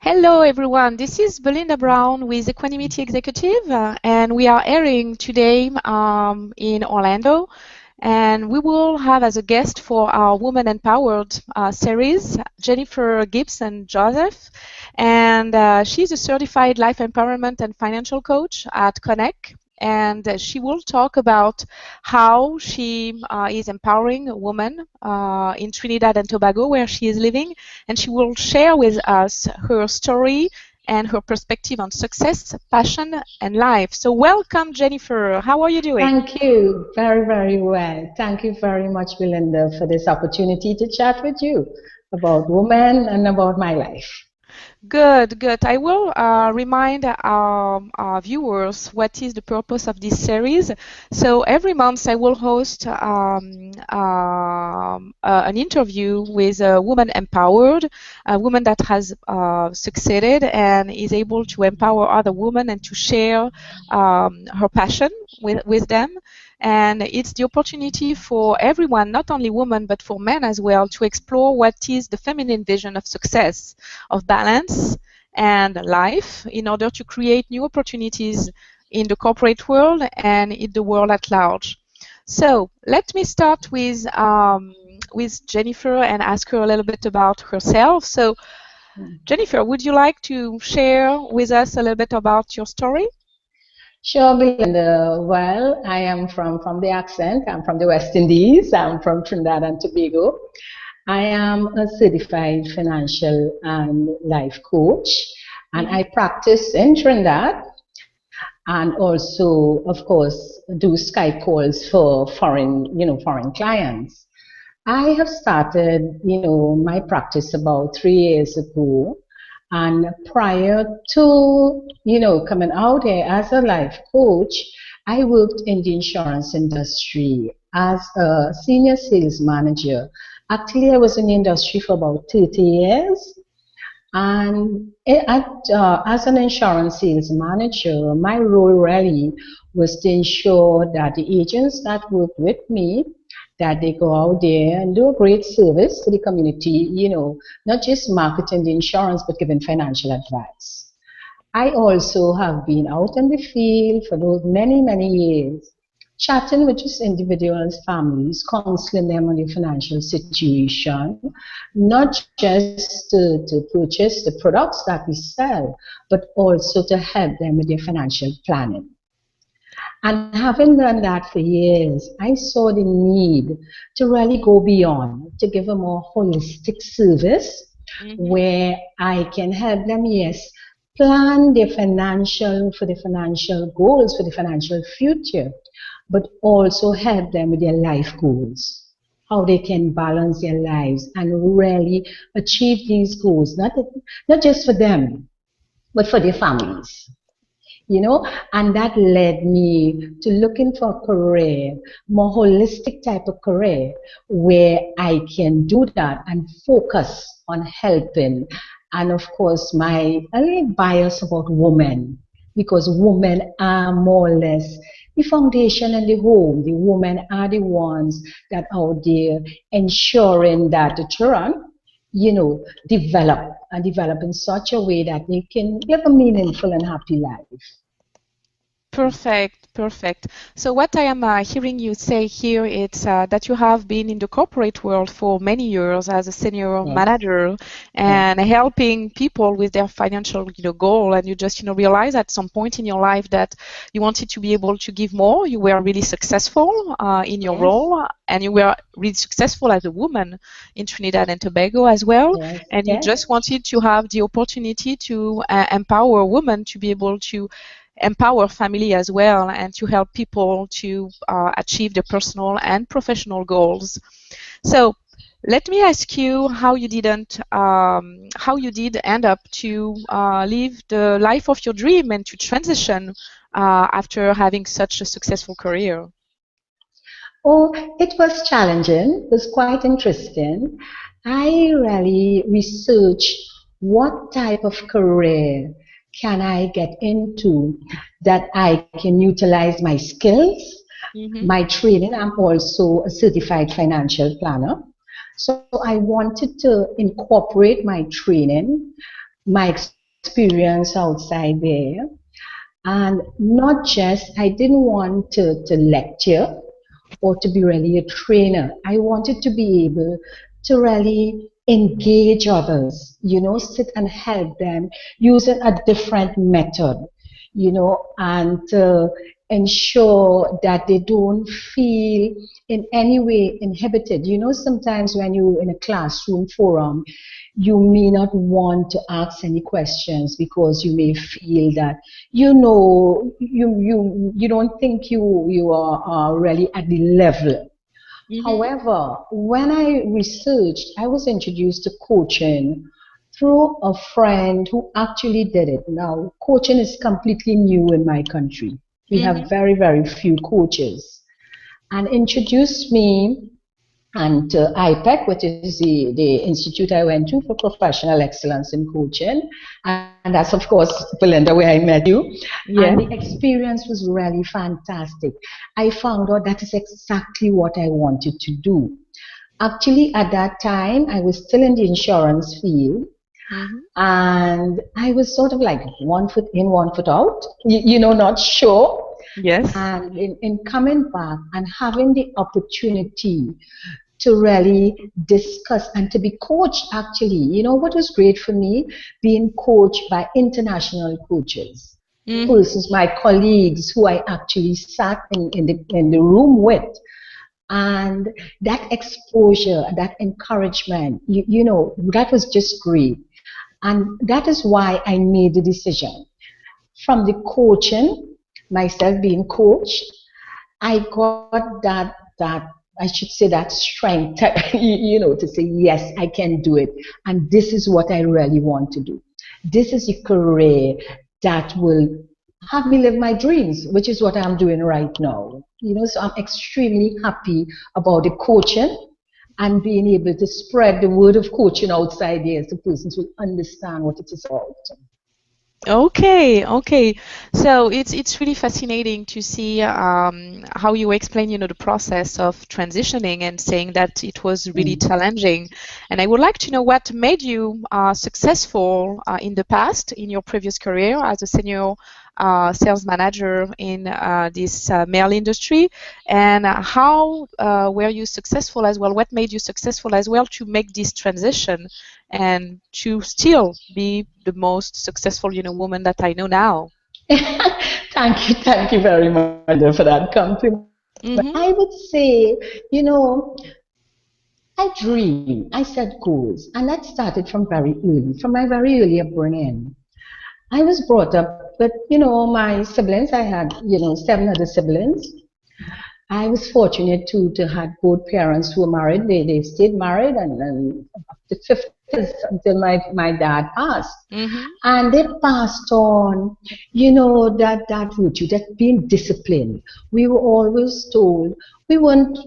Hello, everyone. This is Belinda Brown with Equanimity Executive, and we are airing today in Orlando. And we will have as a guest for our Woman Empowered series, Jennifer Gibson Joseph. And she's a certified life empowerment and financial coach at CONEC. And she will talk about how she is empowering a woman in Trinidad and Tobago, where she is living, and she will share with us her story and her perspective on success, passion, and life. So welcome, Jennifer. How are you doing? Thank you. Very, very well. Thank you very much, Belinda, for this opportunity to chat with you about women and about my life. Good, good. I will remind our viewers what is the purpose of this series. So every month I will host an interview with a woman empowered, a woman that has succeeded and is able to empower other women and to share her passion with them. And it's the opportunity for everyone, not only women, but for men as well, to explore what is the feminine vision of success, of balance and life, in order to create new opportunities in the corporate world and in the world at large. So let me start with Jennifer and ask her a little bit about herself. So Jennifer, would you like to share with us a little bit about your story? Sure, Belinda. Well, I am from the accent. I'm from the West Indies. I'm from Trinidad and Tobago. I am a certified financial and life coach, and I practice in Trinidad and also, of course, do Skype calls for foreign clients. I have started, my practice about 3 years ago. And prior to, coming out here as a life coach, I worked in the insurance industry as a senior sales manager. Actually, I was in the industry for about 30 years. And as an insurance sales manager, my role really was to ensure that the agents that work with me, that they go out there and do a great service to the community, not just marketing the insurance, but giving financial advice. I also have been out in the field for those many, many years, chatting with just individuals, families, counseling them on their financial situation, not just to purchase the products that we sell, but also to help them with their financial planning. And having done that for years, I saw the need to really go beyond, to give a more holistic service where I can help them, yes, plan their financial goals, for the financial future, but also help them with their life goals, how they can balance their lives and really achieve these goals, not just for them, but for their families. And that led me to looking for a career, more holistic type of career, where I can do that and focus on helping. And of course, my only bias about women, because women are more or less the foundation in the home. The women are the ones that are out there ensuring that the children, develop in such a way that they can live a meaningful and happy life. Perfect, perfect. So what I am hearing you say here is that you have been in the corporate world for many years as a senior manager and helping people with their financial goal, and you just realize at some point in your life that you wanted to be able to give more. You were really successful in your role, and you were really successful as a woman in Trinidad and Tobago as well, and you just wanted to have the opportunity to empower women to be able to empower family as well and to help people to achieve their personal and professional goals. So let me ask you how you did end up to live the life of your dream and to transition after having such a successful career. Oh, it was challenging. It was quite interesting. I really researched what type of career can I get into that I can utilize my skills, my training. I'm also a certified financial planner. So I wanted to incorporate my training my experience outside there. And not just, I didn't want to lecture or to be really a trainer. I wanted to be able to really engage others, sit and help them using a different method, and ensure that they don't feel in any way inhibited. Sometimes when you're in a classroom forum, you may not want to ask any questions because you may feel that you don't think you are really at the level. However, when I researched, I was introduced to coaching through a friend who actually did it. Now, coaching is completely new in my country. We have very, very few coaches. And introduced me and IPEC, which is the institute I went to for professional excellence in coaching. And that's, of course, Belinda, where I met you. Yeah. And the experience was really fantastic. I found out that is exactly what I wanted to do. Actually, at that time, I was still in the insurance field. And I was sort of like 1 foot in, 1 foot out, not sure. Yes. And in coming back and having the opportunity to really discuss and to be coached, actually, what was great for me? Being coached by international coaches, persons, my colleagues who I actually sat in the room with. And that exposure, that encouragement, that was just great. And that is why I made the decision. From the coaching, myself being coached, I got that I should say that strength, to say, yes, I can do it. And this is what I really want to do. This is a career that will have me live my dreams, which is what I'm doing right now. So I'm extremely happy about the coaching and being able to spread the word of coaching outside there so persons will understand what it is about. Okay. So it's really fascinating to see how you explain, the process of transitioning and saying that it was really challenging. And I would like to know what made you successful in the past, in your previous career as a senior sales manager in this mail industry, and how were you successful as well? What made you successful as well to make this transition and to still be the most successful, woman that I know now? Thank you very much for that compliment. I would say, I dream, I set goals, and that started from very early, from my very early upbringing. I was brought up with, my siblings. I had, 7 other siblings. I was fortunate to have both parents who were married. They stayed married and up to 50s until my dad passed. And they passed on, that virtue, that being disciplined. We were always told we weren't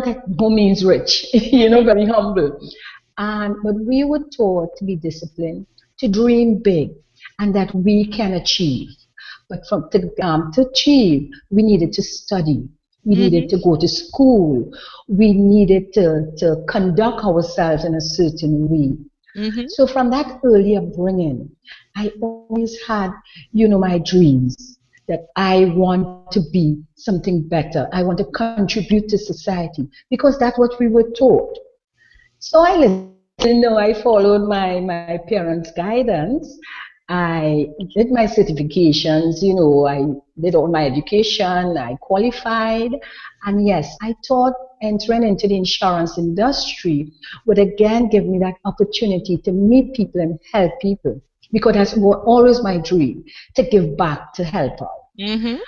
at no means rich, very humble. But we were taught to be disciplined, to dream big, and that we can achieve. But to achieve, we needed to study. We needed to go to school. We needed to conduct ourselves in a certain way. So from that early upbringing, I always had, my dreams that I want to be something better. I want to contribute to society because that's what we were taught. So I listened, I followed my parents' guidance. I did my certifications, I did all my education, I qualified, and yes, I thought entering into the insurance industry would again give me that opportunity to meet people and help people, because that's always my dream, to give back, to help out.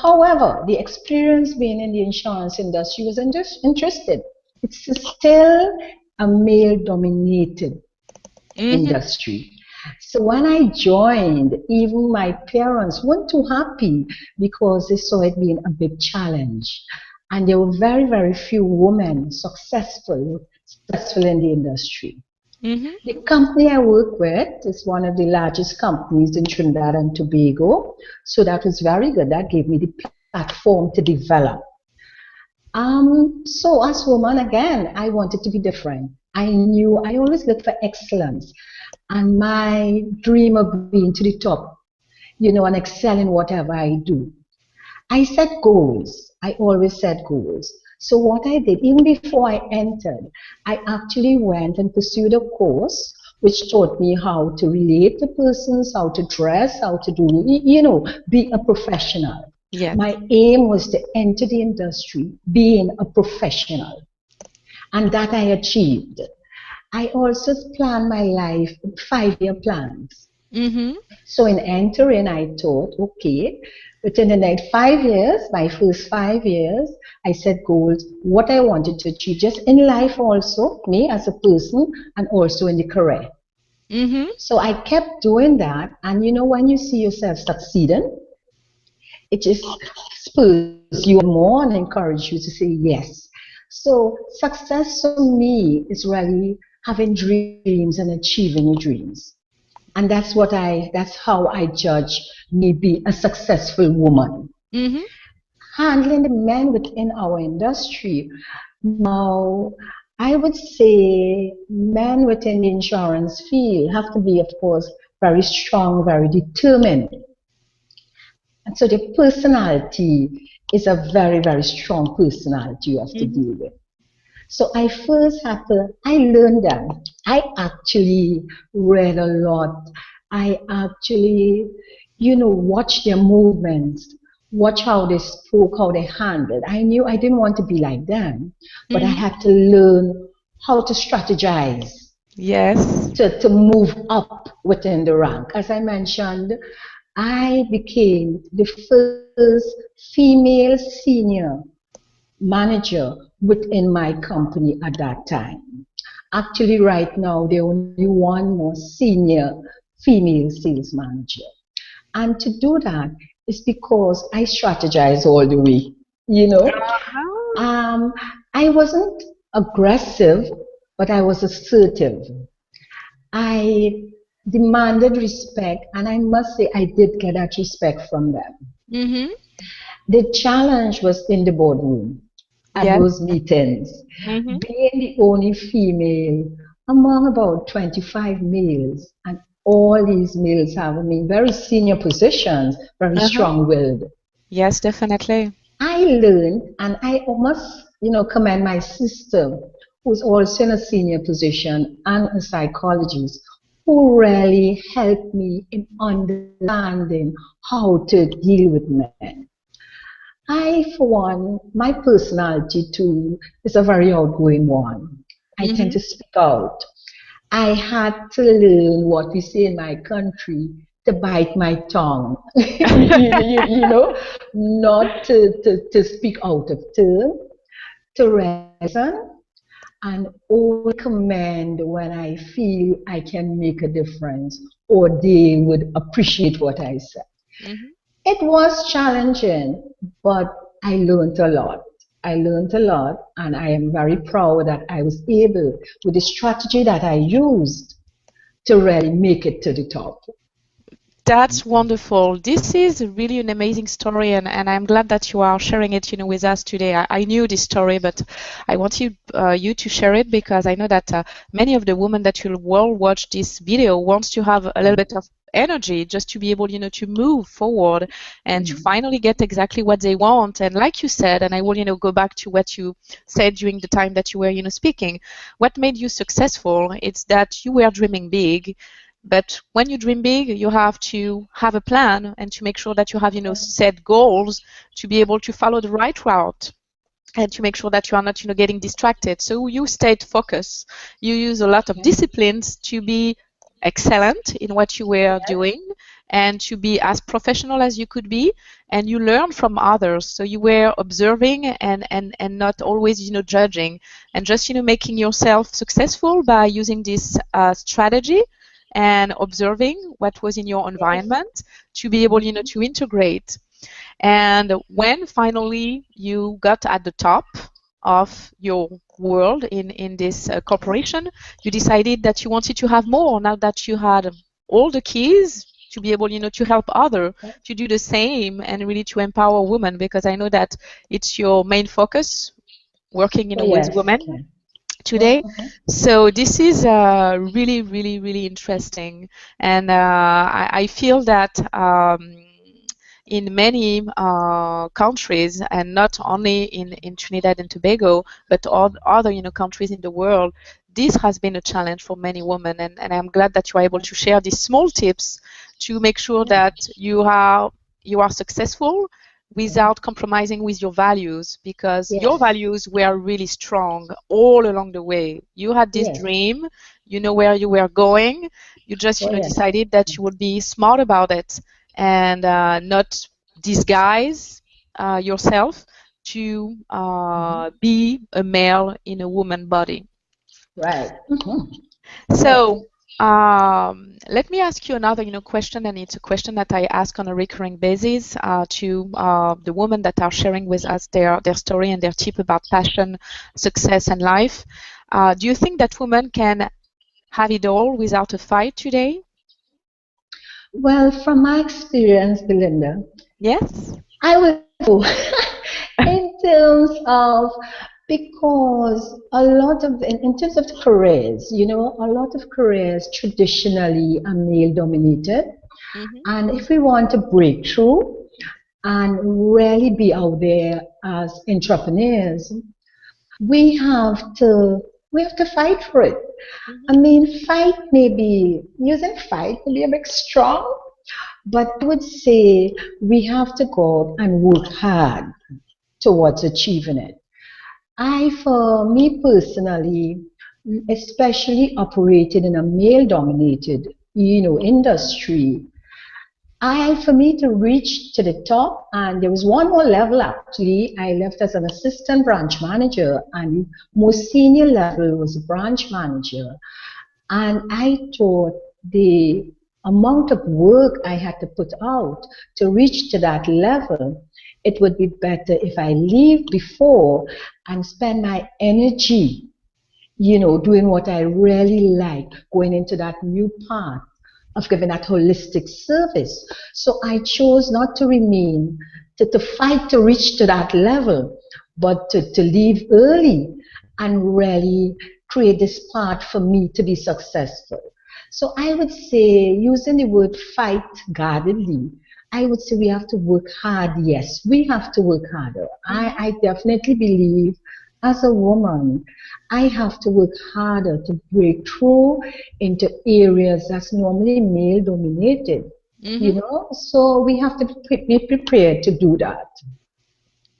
However, the experience being in the insurance industry was interesting. It's still a male-dominated industry. So when I joined, even my parents weren't too happy because they saw it being a big challenge. And there were very, very few women successful in the industry. The company I work with is one of the largest companies in Trinidad and Tobago. So that was very good. That gave me the platform to develop. So as a woman, again, I wanted to be different. I knew I always looked for excellence and my dream of being to the top, and excel in whatever I do. I set goals. I always set goals. So what I did, even before I entered, I actually went and pursued a course which taught me how to relate to persons, how to dress, how to do, be a professional. Yes. My aim was to enter the industry being a professional, and that I achieved. I also planned my life in 5-year plans. Mm-hmm. So in entering, I thought, okay, within the next 5 years, my first 5 years, I set goals, what I wanted to achieve, just in life also, me as a person, and also in the career. Mm-hmm. So I kept doing that, and when you see yourself succeeding, it just spurs you more and encourages you to say yes. So success for me is really having dreams and achieving your dreams. And that's how I judge me be a successful woman. Mm-hmm. Handling the men within our industry. Now, I would say men within the insurance field have to be, of course, very strong, very determined. And so the personality is a very, very strong personality you have to Mm-hmm. deal with. So I learned that. I actually read a lot. I actually, watched their movements, watch how they spoke, how they handled. I knew I didn't want to be like them, but I Mm-hmm. had to learn how to strategize Yes. to move up within the rank. As I mentioned, I became the first female senior manager within my company at that time. Actually, right now, there only one more senior female sales manager. And to do that is because I strategize all the way. You know, Uh-huh. um, I wasn't aggressive, but I was assertive. I demanded respect, and I must say I did get that respect from them. Mm-hmm. The challenge was in the boardroom at Yes. those meetings. Mm-hmm. Being the only female among about 25 males, and all these males have, very senior positions, very Uh-huh. strong-willed. Yes, definitely. I learned, and I must, commend my sister, who's also in a senior position and a psychologist, who really helped me in understanding how to deal with men. I, for one, my personality too is a very outgoing one. I tend Mm-hmm. to speak out. I had to learn what we say in my country to bite my tongue, not to speak out of turn, to listen, and only commend when I feel I can make a difference or they would appreciate what I say. Mm-hmm. It was challenging, but I learned a lot. I learned a lot, and I am very proud that I was able, with the strategy that I used, to really make it to the top. That's wonderful. This is really an amazing story, and I'm glad that you are sharing it, with us today. I knew this story, but I want you to share it because I know that many of the women that will watch this video wants to have a little bit of energy just to be able, to move forward and to finally get exactly what they want. And like you said, and I will, go back to what you said during the time that you were, speaking. What made you successful? It's that you were dreaming big. But when you dream big, you have to have a plan and to make sure that you have, set goals to be able to follow the right route and to make sure that you are not, getting distracted. So you stayed focused. You use a lot of disciplines to be excellent in what you were doing and to be as professional as you could be, and you learn from others. So you were observing and not always, judging, and just, making yourself successful by using this strategy and observing what was in your environment to be able, to integrate. And when finally you got at the top of your world in this corporation, you decided that you wanted to have more now that you had all the keys to be able, to help others to do the same and really to empower women, because I know that it's your main focus, working, with Yes. women. today. So this is really, really, really interesting, and I feel that in many countries, and not only in Trinidad and Tobago, but all other countries in the world, this has been a challenge for many women, and I'm glad that you are able to share these small tips to make sure that you are successful without compromising with your values, because your Yes. values were really strong all along the way. You had this Yes. dream, you know where you were going. You just, Oh, yes. decided that you would be smart about it and not disguise yourself to be a male in a woman body. Right. Yes. So let me ask you another, question, and it's a question that I ask on a recurring basis to the women that are sharing with us their story and their tip about passion, success, and life. Do you think that women can have it all without a fight today? Well, from my experience, Belinda, Yes. I would go in terms of, because a lot of, in terms of careers, a lot of careers traditionally are male dominated. Mm-hmm. And if we want to break through and really be out there as entrepreneurs, we have to we have to fight for it. I Mm-hmm. mean, fight maybe using fight may be a bit strong, but I would say we have to go and work hard towards achieving it. For me personally, especially operating in a male-dominated, industry, for me to reach to the top, and there was one more level actually. I left as an assistant branch manager, and the most senior level was a branch manager. And I thought the amount of work I had to put out to reach to that level, it would be better if I leave before and spend my energy, doing what I really like, going into that new path of giving that holistic service. So I chose not to remain, to fight to reach to that level, but to leave early and really create this path for me to be successful. So I would say, using the word fight guardedly, I would say we have to work hard. Yes, we have to work harder. Mm-hmm. I definitely believe as a woman, I have to work harder to break through into areas that's normally male dominated. Mm-hmm. So we have to be prepared to do that.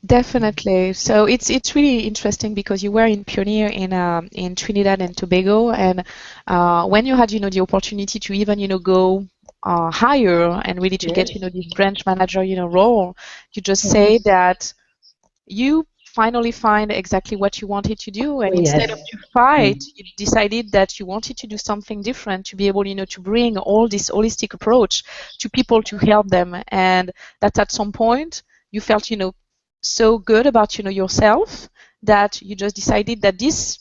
Definitely. So it's really interesting because you were in pioneer in Trinidad and Tobago, and when you had the opportunity to even go higher and really to get Yes. this branch manager role, you just say Yes. that you finally find exactly what you wanted to do, Oh, and instead of yes. to fight, you decided that you wanted to do something different, to be able to bring all this holistic approach to people, to help them, and that at some point you felt so good about yourself that you just decided that this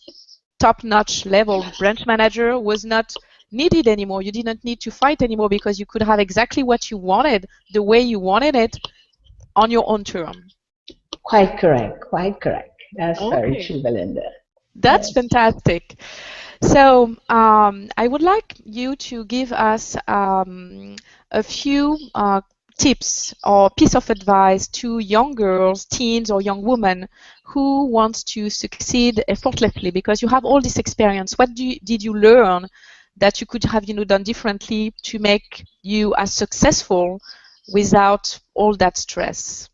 top-notch level branch manager was not needed anymore. You didn't need to fight anymore because you could have exactly what you wanted, the way you wanted it, on your own term. Quite correct. Quite correct. That's very Okay. true, Belinda. That's Yes. fantastic. So I would like you to give us a few tips or piece of advice to young girls, teens, or young women who want to succeed effortlessly, because you have all this experience. What did you learn that you could have done differently to make you as successful without all that stress?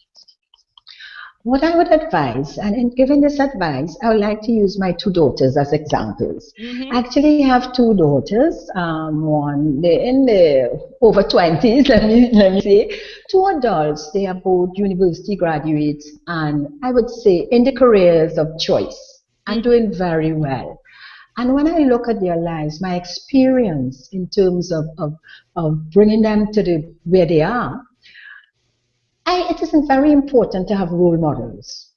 What I would advise, and in giving this advice, I would like to use my two daughters as examples. Mm-hmm. I actually have two daughters. One they're in the over 20s, let me say. Two adults. They are both university graduates, and I would say in the careers of choice, and Mm-hmm. doing very well. And when I look at their lives, my experience in terms of bringing them to the where they are, it is very important to have role models.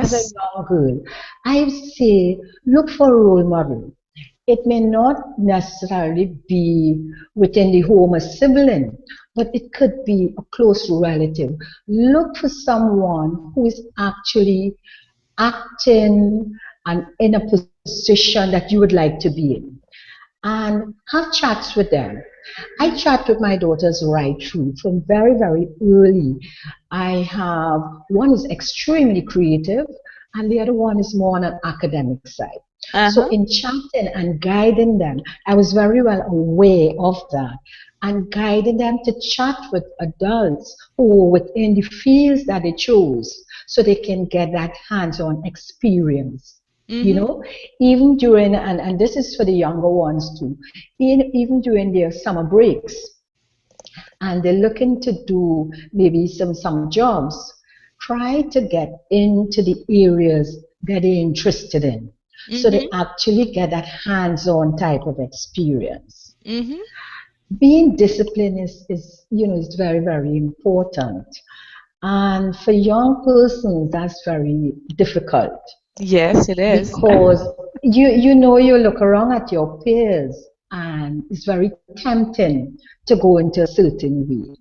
As a Yes. young girl, I say look for a role model. It may not necessarily be within the home a sibling, but it could be a close relative. Look for someone who is actually acting and in a position that you would like to be in, and have chats with them. I chat with my daughters right through from very, very early. I have one is extremely creative, and the other one is more on an academic side. So in chatting and guiding them, I was very well aware of that and guiding them to chat with adults who are within the fields that they chose so they can get that hands-on experience. You know, even during, and this is for the younger ones too, even during their summer breaks, and they're looking to do maybe some jobs, try to get into the areas that they're interested in. So they actually get that hands-on type of experience. Being disciplined is very, very important. And for young persons, that's very difficult. Yes, it is. Because you look around at your peers and it's very tempting to go into a certain way.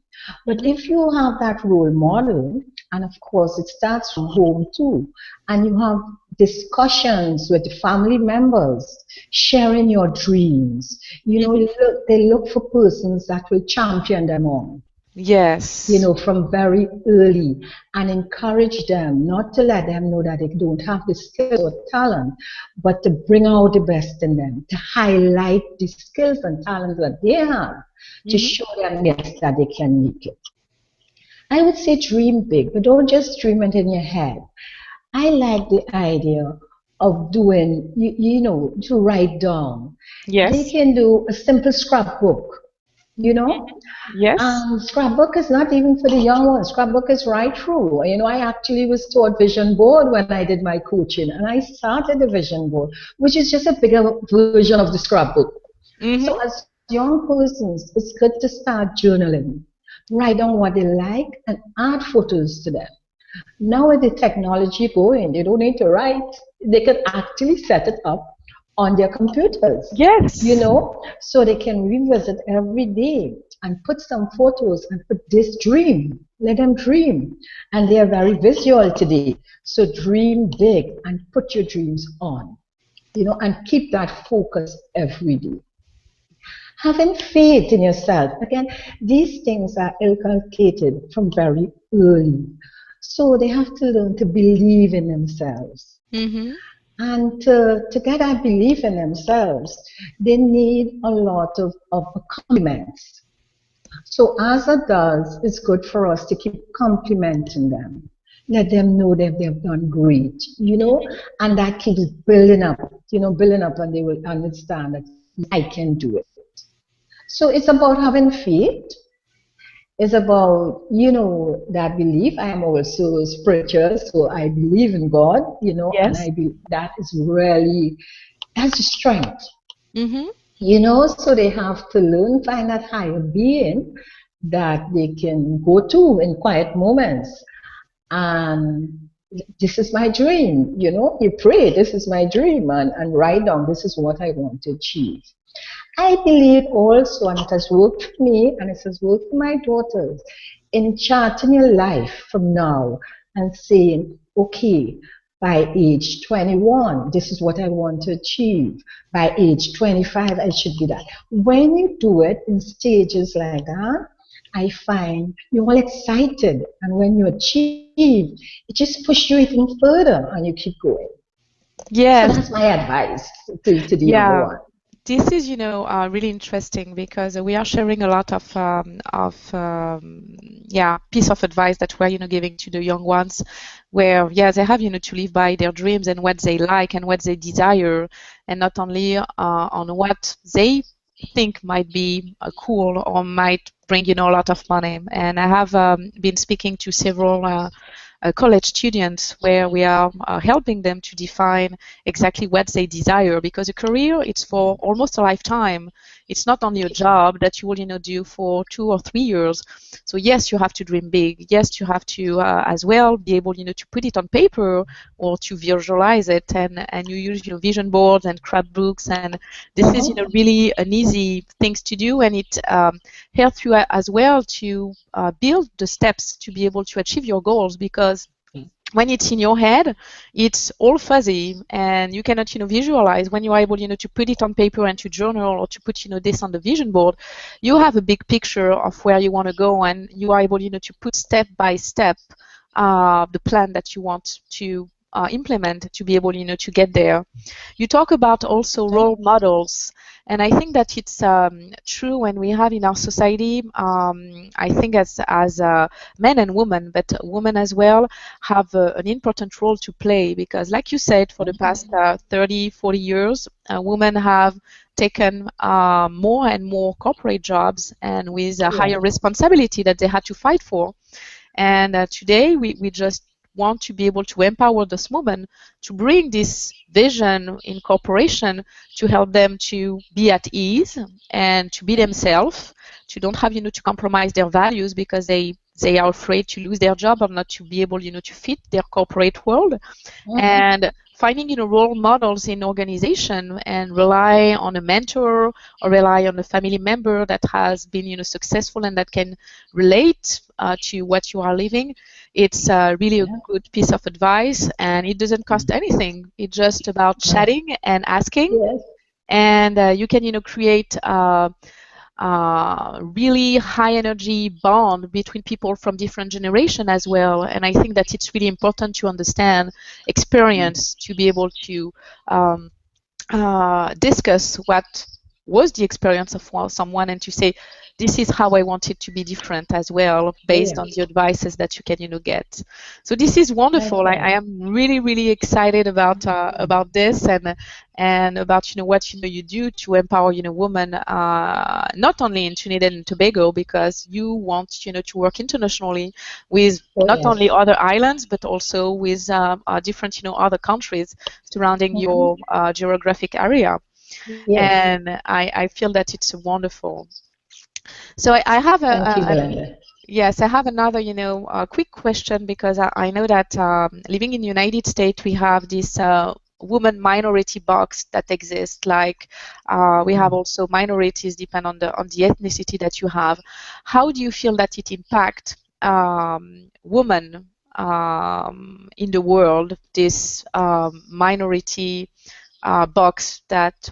But if you have that role model, and of course it starts from home too, and you have discussions with the family members, sharing your dreams, they look for persons that will champion them on. Yes. From very early, and encourage them, not to let them know that they don't have the skills or talent, but to bring out the best in them, to highlight the skills and talents that they have, to show them, yes, that they can make it. I would say dream big, but don't just dream it in your head. I like the idea of doing, to write down. Yes. They can do a simple scrapbook. Yes. Scrapbook is not even for the young ones. Scrapbook is right through. I actually was taught vision board when I did my coaching, and I started the vision board, which is just a bigger version of the scrapbook. So as young persons, it's good to start journaling, write down what they like, and add photos to them. Now with the technology going, they don't need to write. They can actually set it up on their computers. Yes. So they can revisit every day and put some photos and put this dream. Let them dream. And they are very visual today. So dream big and put your dreams on, and keep that focus every day. Having faith in yourself. Again, these things are inculcated from very early. So they have to learn to believe in themselves. And to get that belief in themselves, they need a lot of compliments. So as adults, it's good for us to keep complimenting them. Let them know that they've done great, and that keeps building up, and they will understand that I can do it. So it's about having faith. It's about, that belief. I am also spiritual, so I believe in God, Yes. and I believe that is really, that's the strength. So they have to learn, find that higher being that they can go to in quiet moments. And this is my dream, you pray, this is my dream, and write down, this is what I want to achieve. I believe also, and it has worked for me, and it has worked for my daughters, in charting your life from now and saying, okay, by age 21, this is what I want to achieve. By age 25, I should be that. When you do it in stages like that, I find you're all excited. And when you achieve, it just pushes you even further and you keep going. Yes. So that's my advice to the younger one. This is, really interesting because we are sharing a lot of piece of advice that we're, giving to the young ones, where, they have, to live by their dreams and what they like and what they desire, and not only on what they think might be cool or might bring, a lot of money. And I have been speaking to several college students where we are helping them to define exactly what they desire, because a career, it's for almost a lifetime. It's not only a job that you will do for 2 or 3 years. So yes, you have to dream big. Yes, you have to as well be able to put it on paper or to visualize it, and you use vision boards and scrapbooks, and this is really an easy things to do, and it helps you as well to build the steps to be able to achieve your goals, because when it's in your head, it's all fuzzy and you cannot, visualize. When you're able, to put it on paper and to journal, or to put, this on the vision board, you have a big picture of where you want to go, and you are able, to put step by step the plan that you want to implement to be able, to get there. You talk about also role models, and I think that it's true when we have in our society. I think as men and women, but women as well, have an important role to play, because, like you said, for the past 30, 40 years, women have taken more and more corporate jobs, and with a higher responsibility that they had to fight for. And today we just want to be able to empower this woman to bring this vision in corporation, to help them to be at ease and to be themselves, to don't have, to compromise their values because they are afraid to lose their job or not to be able, to fit their corporate world. And finding, role models in organization, and rely on a mentor or rely on a family member that has been, successful and that can relate to what you are living. It's really a good piece of advice, and it doesn't cost anything. It's just about chatting and asking, and you can, create really high energy bond between people from different generations as well. And I think that it's really important to understand experience, to be able to discuss what was the experience of someone, and to say, this is how I want it to be different as well, based on the advices that you can, get. So this is wonderful. I am really, really excited about this, and about, what, you do to empower, women, not only in Trinidad and Tobago, because you want, to work internationally with not only other islands, but also with different, other countries surrounding your geographic area. And I feel that it's wonderful. So I have yes, I have another, quick question, because I know that living in the United States, we have this woman minority box that exists. Like we have also minorities, depend on the ethnicity that you have. How do you feel that it impacts women in the world, this minority box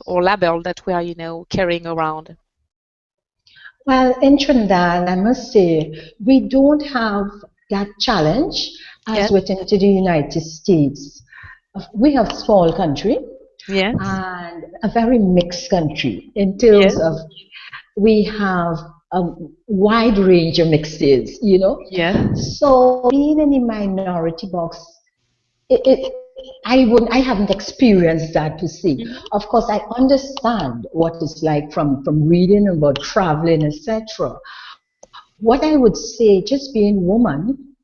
or label that we are, carrying around? Well, in Trinidad, I must say, we don't have that challenge as within the United States. We have a small country and a very mixed country in terms of we have a wide range of mixes, So being in the minority box, I haven't experienced that to see. Of course, I understand what it's like from reading about traveling, etc. What I would say, just being woman,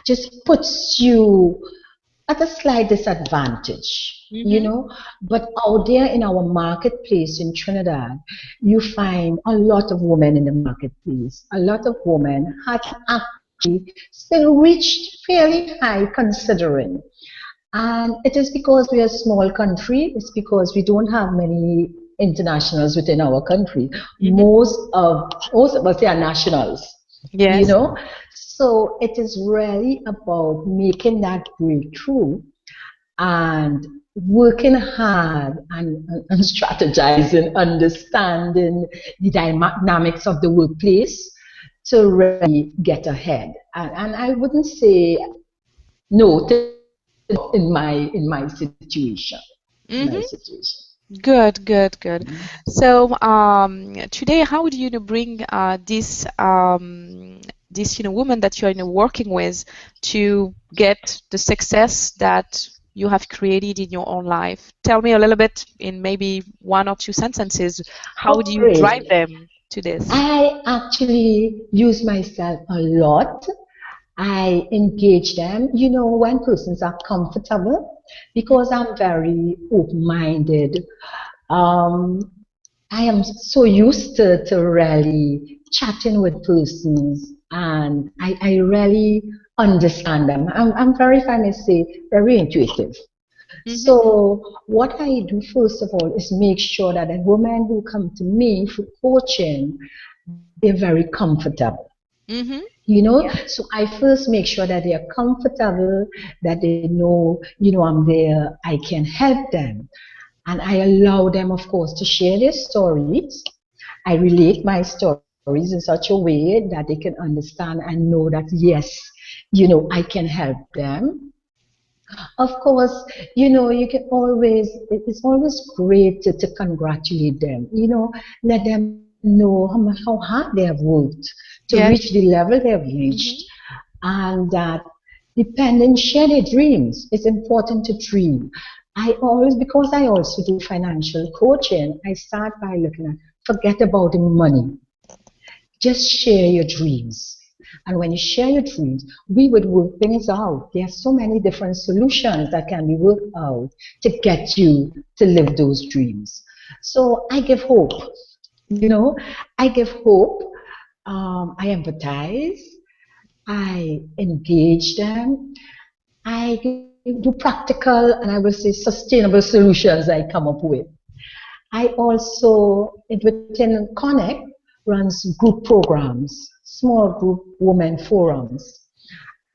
just puts you at a slight disadvantage, But out there in our marketplace in Trinidad, you find a lot of women in the marketplace. A lot of women have actually still reached fairly high considering. And it is because we are a small country. It's because we don't have many internationals within our country. Most of us are nationals. So it is really about making that breakthrough and working hard and strategizing, understanding the dynamics of the workplace to really get ahead. And I wouldn't say no in my situation. Good. So today, how do you bring this woman that you're working with to get the success that you have created in your own life? Tell me a little bit, in maybe 1 or 2 sentences, how do you drive them to this? I actually use myself a lot. I engage them, when persons are comfortable, because I'm very open-minded. I am so used to really chatting with persons, and I really understand them. I'm very, if I may say, very intuitive. So what I do first of all is make sure that the women who come to me for coaching, they're very comfortable. Yeah. So I first make sure that they are comfortable, that they know, I'm there, I can help them. And I allow them, of course, to share their stories. I relate my stories in such a way that they can understand and know that, yes, I can help them. Of course, you can always, it's always great to congratulate them, let them know how hard they have worked to reach the Yes. level they have reached, Hmm. and that dependent share their dreams. It's important to dream. Because I also do financial coaching, I start by looking at forget about the money, just share your dreams. And when you share your dreams, we would work things out. There are so many different solutions that can be worked out to get you to live those dreams. So I give hope. You know, I give hope. I empathize. I engage them. I do practical and I will say sustainable solutions I come up with. I also, within CONEC, runs group programs, small group women forums.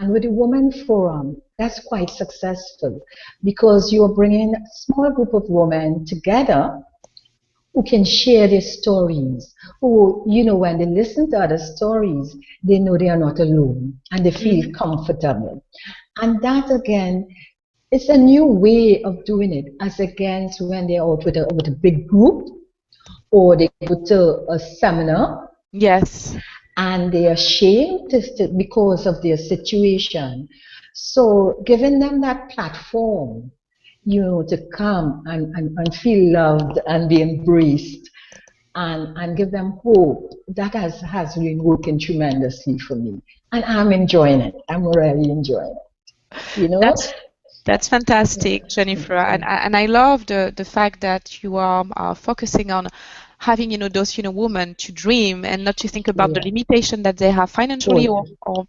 And with the Women Forum, that's quite successful because you're bringing a small group of women together who can share their stories, who, when they listen to other stories, they know they are not alone and they feel Hmm. comfortable. And that again, it's a new way of doing it as against when they're out with a big group or they go to a seminar Yes. and they are ashamed because of their situation. So giving them that platform, to come and feel loved and be embraced and give them hope, that has been working tremendously for me. And I'm enjoying it. I'm really enjoying it, That's That's fantastic, Jennifer, and I love the fact that you are focusing on having those women to dream and not to think about the Yeah. limitation that they have financially Totally. or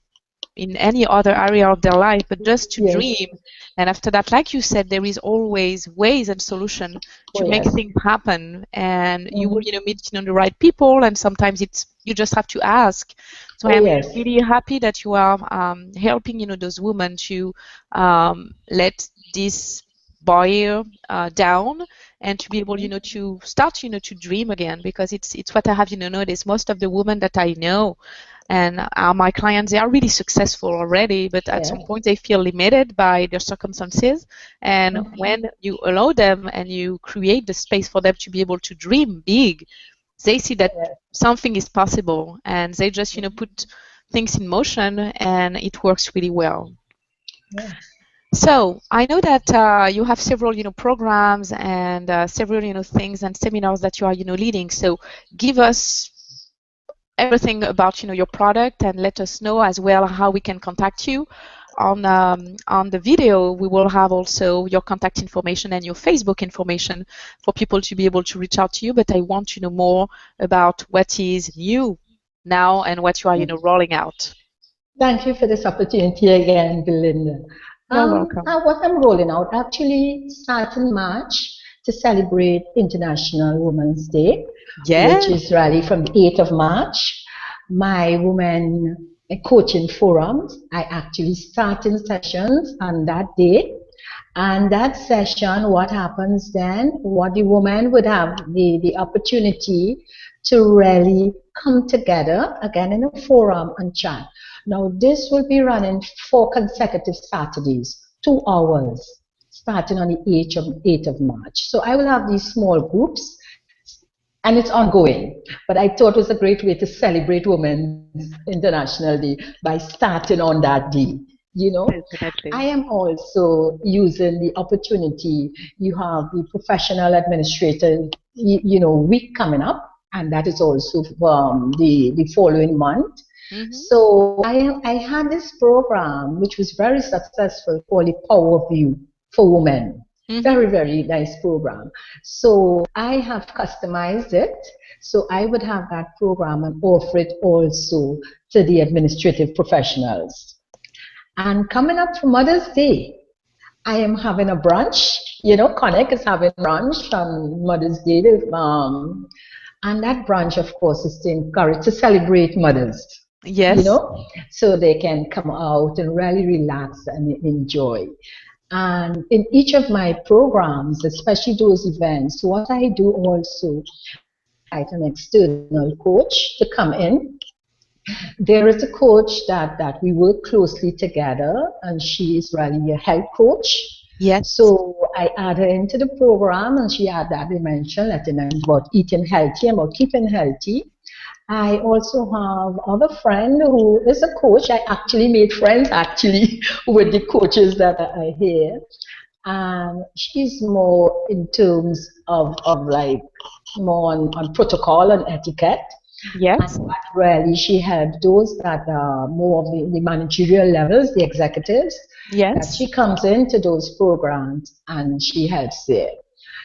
in any other area of their life, but just to Yes. dream. And after that, like you said, there is always ways and solution Oh, to make yes. things happen. And you will, Mhm. meet, the right people. And sometimes you just have to ask. So Oh, I am yes. really happy that you are helping, those women to let this barrier down and to be able, to start, to dream again, because it's what I have, noticed. Most of the women that I know and my clients, they are really successful already, but at Yeah. some point they feel limited by their circumstances. And Mhm. when you allow them and you create the space for them to be able to dream big, they see that Yeah. something is possible and they just, put things in motion and it works really well. Yeah. So I know that you have several, programs and several, things and seminars that you are, leading. So give us everything about your product and let us know as well how we can contact you. On the video, we will have also your contact information and your Facebook information for people to be able to reach out to you. But I want to know more about what is new now and what you are rolling out. Thank you for this opportunity again, Belinda. You're welcome. What I'm rolling out actually starting March to celebrate International Women's Day, which Yes. is really from the 8th of March. My women coaching forums, I actually starting sessions on that day. And that session, what happens then, what the woman would have the opportunity to really come together again in a forum and chat. Now, this will be running 4 consecutive Saturdays, 2 hours, starting on the 8th of March. So I will have these small groups and it's ongoing. But I thought it was a great way to celebrate Women's International Day by starting on that day. I Definitely. am also using the opportunity. You have the professional administrator, week coming up, and that is also the following month. Hmm. So I had this program which was very successful called the Power View for Women. Hmm. Very, very nice program. So I have customized it. So I would have that program and offer it also to the administrative professionals. And coming up for Mother's Day, I am having a brunch. CONEC is having brunch on Mother's Day. And that brunch, of course, is to encourage, to celebrate mothers. Yes. so they can come out and really relax and enjoy. And in each of my programs, especially those events, what I do also, I invite an external coach to come in. There is a coach that we work closely together, and she is really a health coach. Yes. So I add her into the program, and she had that dimension, letting them about eating healthy, about keeping healthy. I also have other friend who is a coach. I actually made friends actually with the coaches that are here. And she's more in terms of like more on protocol and etiquette. And Yes. what really she helped those that are more of the managerial levels, the executives, that Yes. she comes into those programs and she helps there.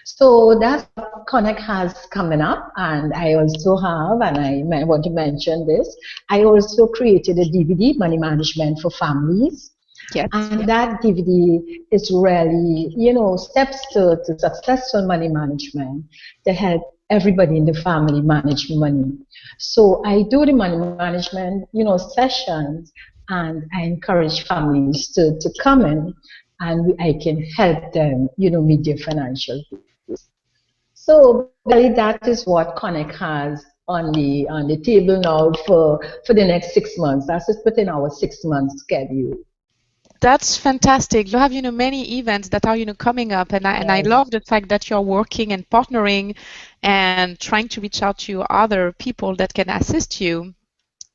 So that's what Connect has coming up. And I also have, and I want to mention this, I also created a DVD, Money Management for Families. Yes. And that DVD is really, steps to successful money management to help everybody in the family manage money. So I do the money management, sessions, and I encourage families to come in and I can help them, meet their financial goals. So basically that is what Connect has on the table now for the next 6 months. That's just within our 6 month schedule. That's fantastic. You have, many events that are, coming up, and I love Yes. the fact that you're working and partnering and trying to reach out to other people that can assist you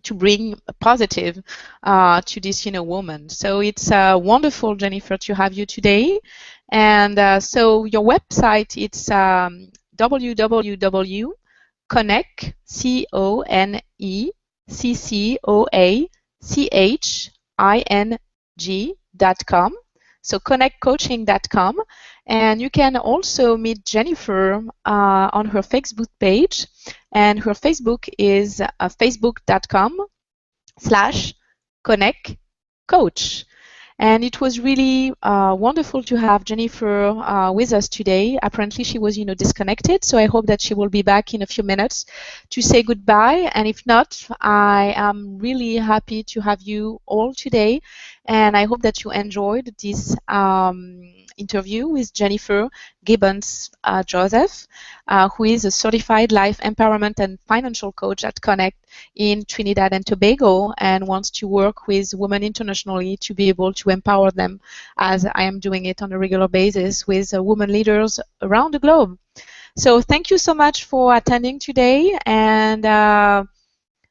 to bring a positive to this, woman. So it's wonderful, Jennifer, to have you today. And so your website, it's www.connect, CONECTIONS.com. So connectcoaching.com. And you can also meet Jennifer on her Facebook page. And her Facebook is facebook.com/connectcoach. And it was really wonderful to have Jennifer with us today. Apparently she was, disconnected, so I hope that she will be back in a few minutes to say goodbye. And if not, I am really happy to have you all today. And I hope that you enjoyed this interview with Jennifer Gibbons Joseph, who is a certified life empowerment and financial coach at Connect in Trinidad and Tobago and wants to work with women internationally to be able to empower them, as I am doing it on a regular basis with women leaders around the globe. So thank you so much for attending today, and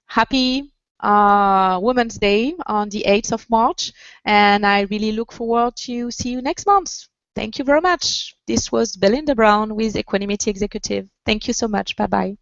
happy Women's Day on the 8th of March, and I really look forward to see you next month. Thank you very much. This was Belinda Brown with Equanimity Executive. Thank you so much. Bye-bye.